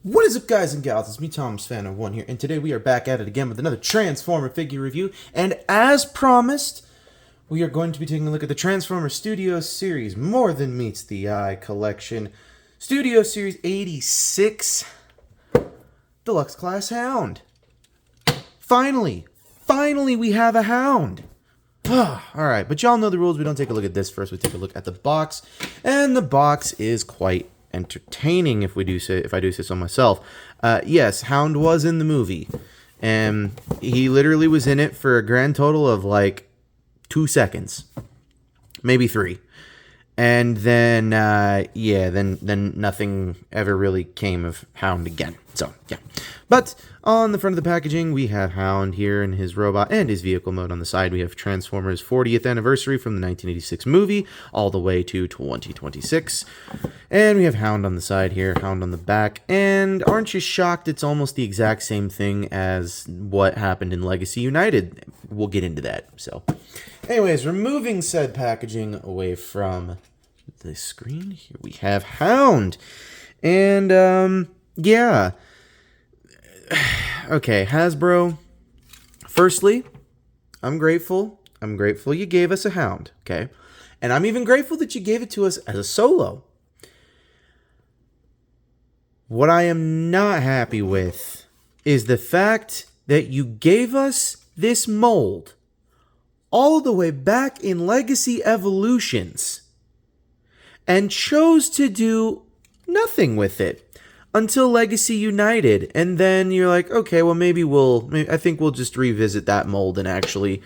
What is up, guys and gals? It's me, Tom's Fan of One here, and today we are back at it again with another Transformer figure review. And as promised, we are going to be taking a look at the Transformer Studio Series More Than Meets the Eye collection, Studio Series 86 Deluxe Class Hound. Finally, we have a Hound. Alright, but y'all know the rules. We don't take a look at this first. We take a look at the box, and the box is quite entertaining, if I do say so myself. Yes, Hound was in the movie, and he literally was in it for a grand total of like 2 seconds, maybe 3, and then then nothing ever really came of Hound again. So yeah, but on the front of the packaging, we have Hound here in his robot and his vehicle mode. On the side, we have Transformers 40th anniversary from the 1986 movie all the way to 2026. And we have Hound on the side here, Hound on the back. And aren't you shocked it's almost the exact same thing as what happened in Legacy United? We'll get into that. So anyways, removing said packaging away from the screen, here we have Hound. And yeah. Okay, Hasbro, firstly, I'm grateful. I'm grateful you gave us a Hound, okay? And I'm even grateful that you gave it to us as a solo. What I am not happy with is the fact that you gave us this mold all the way back in Legacy Evolutions and chose to do nothing with it until Legacy United, and then you're like, okay, well maybe I think we'll just revisit that mold and actually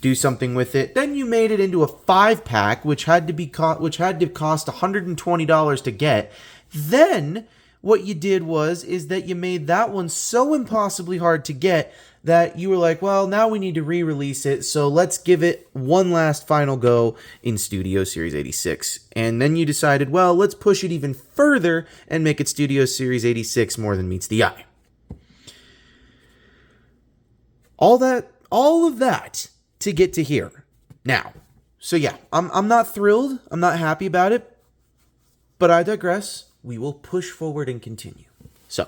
do something with it. Then you made it into a 5-pack, which had to cost $120 to get. Then what you did is that you made that one so impossibly hard to get that you were like, well, now we need to re-release it, so let's give it one last final go in Studio Series 86. And then you decided, well, let's push it even further and make it Studio Series 86 More Than Meets the Eye. All of that to get to here. Now, so yeah, I'm not thrilled, I'm not happy about it, but I digress. We will push forward and continue. So,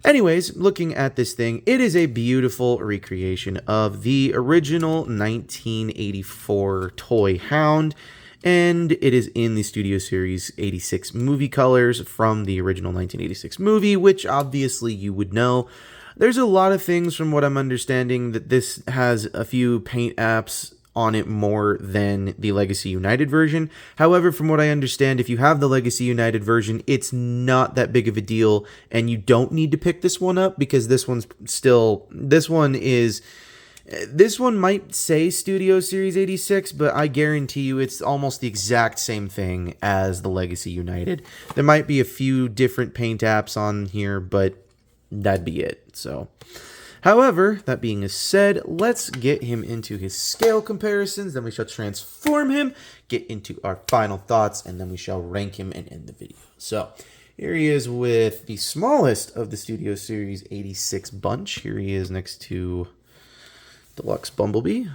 anyways, looking at this thing, it is a beautiful recreation of the original 1984 toy Hound, and it is in the Studio Series 86 movie colors from the original 1986 movie, which obviously you would know. There's a lot of things from what I'm understanding that this has a few paint apps on it more than the Legacy United version. However, from what I understand, if you have the Legacy United version, it's not that big of a deal, and you don't need to pick this one up because this one might say Studio Series 86, but I guarantee you it's almost the exact same thing as the Legacy United. There might be a few different paint apps on here, but that'd be it. So, however, that being said, let's get him into his scale comparisons, then we shall transform him, get into our final thoughts, and then we shall rank him and end the video. So, here he is with the smallest of the Studio Series 86 bunch. Here he is next to Deluxe Bumblebee.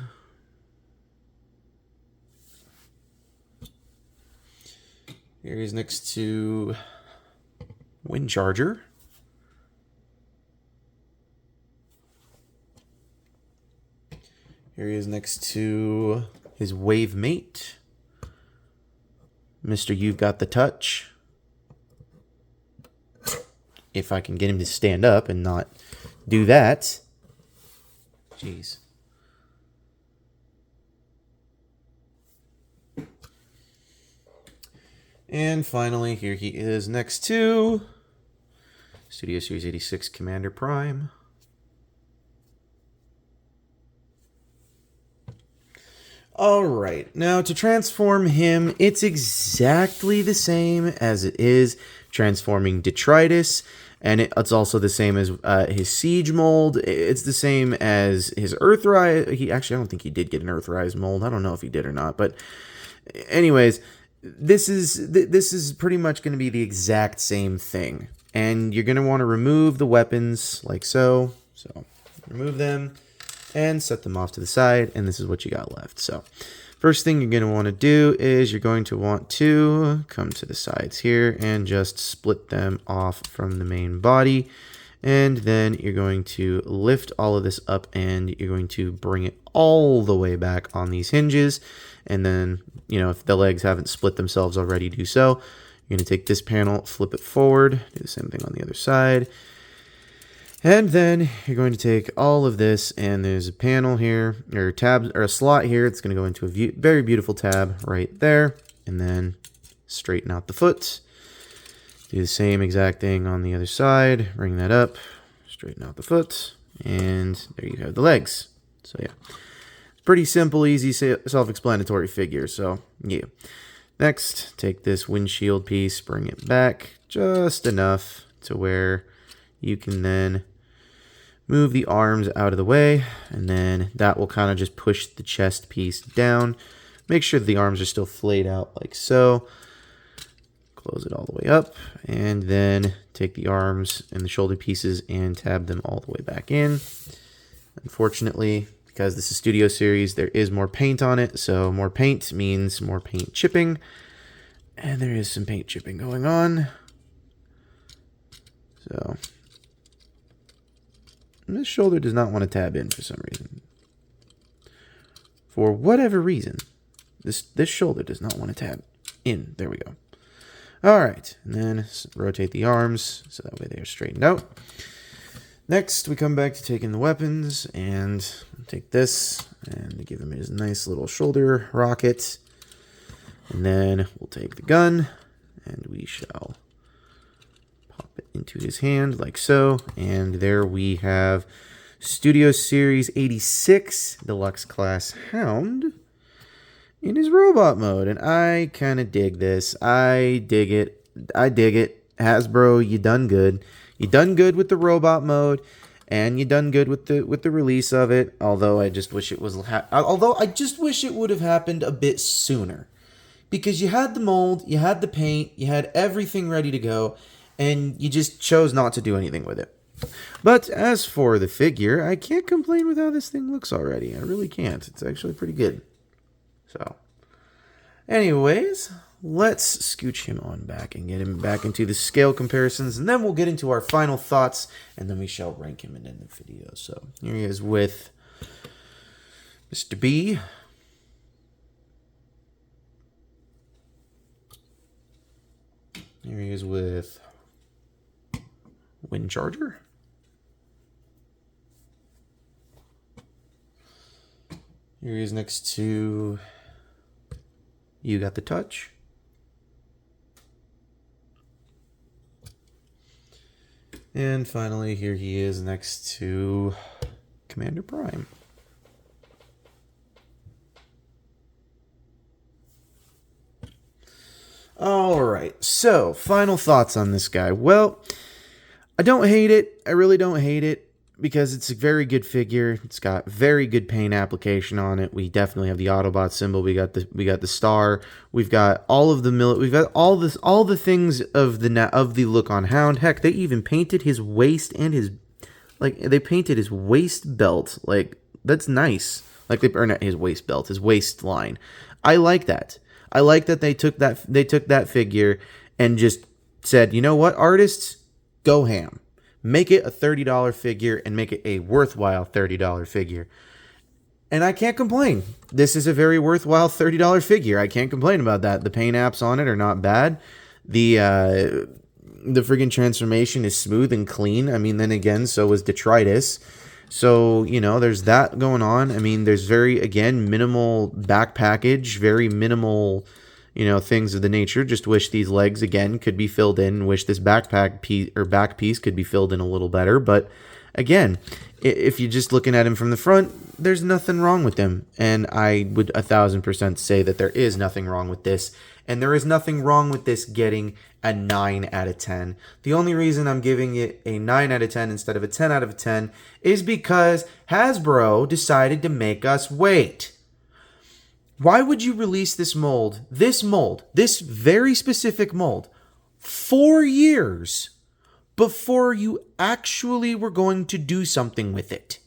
Here he is next to Windcharger. Here he is next to his wave mate, Mr. You've Got the Touch. If I can get him to stand up and not do that. Jeez. And finally, here he is next to Studio Series 86 Commander Prime. Alright, now to transform him, it's exactly the same as it is transforming Detritus, and it's also the same as his Siege mold. It's the same as his Earthrise. I don't think he did get an Earthrise mold. I don't know if he did or not, but anyways, this is pretty much going to be the exact same thing. And you're going to want to remove the weapons like so. So, remove them and set them off to the side, and this is what you got left. So, First thing you're going to want to do is you're going to want to come to the sides here and just split them off from the main body. And then you're going to lift all of this up and you're going to bring it all the way back on these hinges. And then, you know, if the legs haven't split themselves already, do so. You're going to take this panel, flip it forward, do the same thing on the other side. And then you're going to take all of this, and there's a panel here, or tab, or a slot here. It's going to go into a very beautiful tab right there. And then straighten out the foot. Do the same exact thing on the other side. Bring that up, straighten out the foot, and there you have the legs. So yeah, it's pretty simple, easy, self-explanatory figure. So yeah. Next, take this windshield piece, bring it back just enough to where you can then move the arms out of the way, and then that will kind of just push the chest piece down. Make sure the arms are still flayed out like so. Close it all the way up, and then take the arms and the shoulder pieces and tab them all the way back in. Unfortunately, because this is Studio Series, there is more paint on it, so more paint means more paint chipping, and there is some paint chipping going on. So this shoulder does not want to tab in for some reason. For whatever reason, this shoulder does not want to tab in. There we go. All right, and then rotate the arms so that way they are straightened out. Next, we come back to taking the weapons and take this and give him his nice little shoulder rocket. And then we'll take the gun and we shall pop it into his hand like so. And there we have Studio Series 86 Deluxe Class Hound in his robot mode. And I kind of dig this. I dig it. I dig it. Hasbro, you done good. You done good with the robot mode, and you done good with the release of it. Although I just wish it was would have happened a bit sooner, because you had the mold, you had the paint, you had everything ready to go, and you just chose not to do anything with it. But as for the figure, I can't complain with how this thing looks already. I really can't. It's actually pretty good. So, anyways, let's scooch him on back and get him back into the scale comparisons, and then we'll get into our final thoughts, and then we shall rank him and end the video. So here he is with Mr. B. Here he is with Wind Charger. Here he is next to You Got the Touch. And finally, here he is next to Commander Prime. Alright, so final thoughts on this guy. Well, I don't hate it. I really don't hate it, because it's a very good figure. It's got very good paint application on it. We definitely have the Autobot symbol. We got the star. We've got all of the we've got all the things of the look on Hound. Heck, they even painted his waist and his they painted his waist belt. Like, that's nice. Like, or not his waist belt, his waistline. I like that. I like that they took that figure and just said, you know what, artists, go ham. Make it a $30 figure and make it a worthwhile $30 figure. And I can't complain. This is a very worthwhile $30 figure. I can't complain about that. The paint apps on it are not bad. The friggin' transformation is smooth and clean. I mean, then again, so is Detritus. So, you know, there's that going on. I mean, there's very, again, minimal back package, very minimal, you know, things of the nature. Just wish these legs, again, could be filled in. Wish this backpack piece or back piece could be filled in a little better. But again, if you're just looking at him from the front, there's nothing wrong with him. And I would 1000% say that there is nothing wrong with this. And there is nothing wrong with this getting a 9 out of 10. The only reason I'm giving it a 9 out of 10 instead of a 10 out of 10 is because Hasbro decided to make us wait. Why would you release this very specific mold, 4 years before you actually were going to do something with it?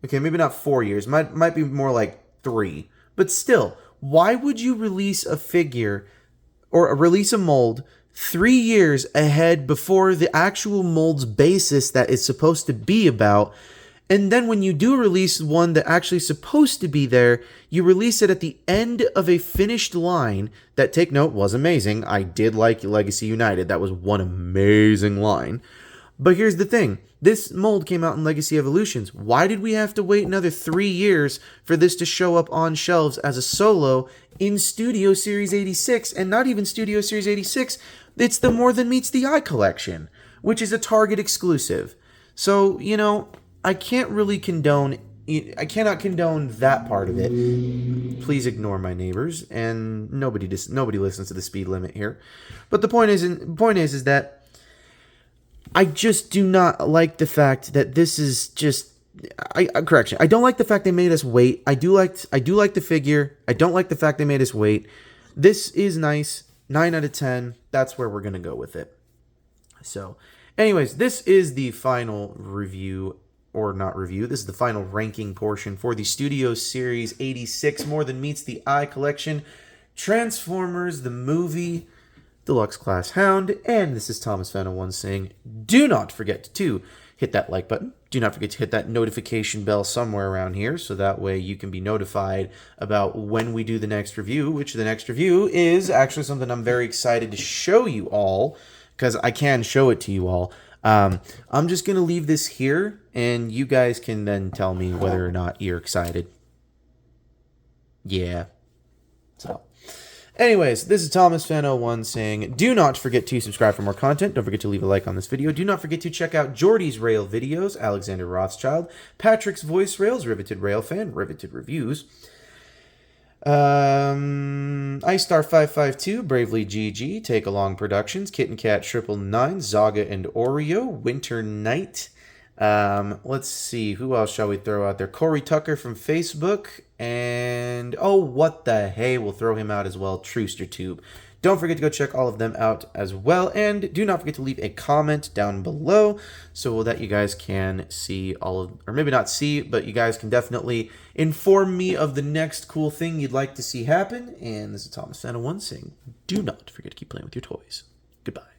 Okay, maybe not 4 years. Might be more like 3. But still, why would you release a figure or release a mold 3 years ahead before the actual mold's basis that it's supposed to be about? And then when you do release one that actually is supposed to be there, you release it at the end of a finished line that, take note, was amazing. I did like Legacy United. That was one amazing line. But here's the thing. This mold came out in Legacy Evolutions. Why did we have to wait another 3 years for this to show up on shelves as a solo in Studio Series 86? And not even Studio Series 86. It's the More Than Meets the Eye collection, which is a Target exclusive. So, you know, I cannot condone that part of it. Please ignore my neighbors, and nobody listens to the speed limit here. But the point is that I just do not like the fact that this is just. Correction. I don't like the fact they made us wait. I do like the figure. I don't like the fact they made us wait. This is nice. 9 out of 10. That's where we're gonna go with it. So, anyways, this is the final review. Or not review. This is the final ranking portion for the Studio Series 86 More Than Meets the Eye collection. Transformers, the movie, Deluxe Class Hound. And this is Thomas Fan01 saying, do not forget to hit that like button. Do not forget to hit that notification bell somewhere around here, so that way you can be notified about when we do the next review, which the next review is actually something I'm very excited to show you all, because I can show it to you all. I'm just going to leave this here, and you guys can then tell me whether or not you're excited. Yeah. So, anyways, this is Thomas Fan01 saying, do not forget to subscribe for more content. Don't forget to leave a like on this video. Do not forget to check out Jordy's Rail videos, Alexander Rothschild, Patrick's Voice Rails, Riveted Rail Fan, Riveted Reviews, iStar552, Bravely GG, Take Along Productions, Kitten Cat 999, Zaga and Oreo, Winter Night. Let's see, who else shall we throw out there? Corey Tucker from Facebook, and oh, what the hey, we'll throw him out as well, Trooster Tube. Don't forget to go check all of them out as well, and do not forget to leave a comment down below so that you guys can see all of, or maybe not see, but you guys can definitely inform me of the next cool thing you'd like to see happen. And this is Thomas Fan01 saying, do not forget to keep playing with your toys. Goodbye.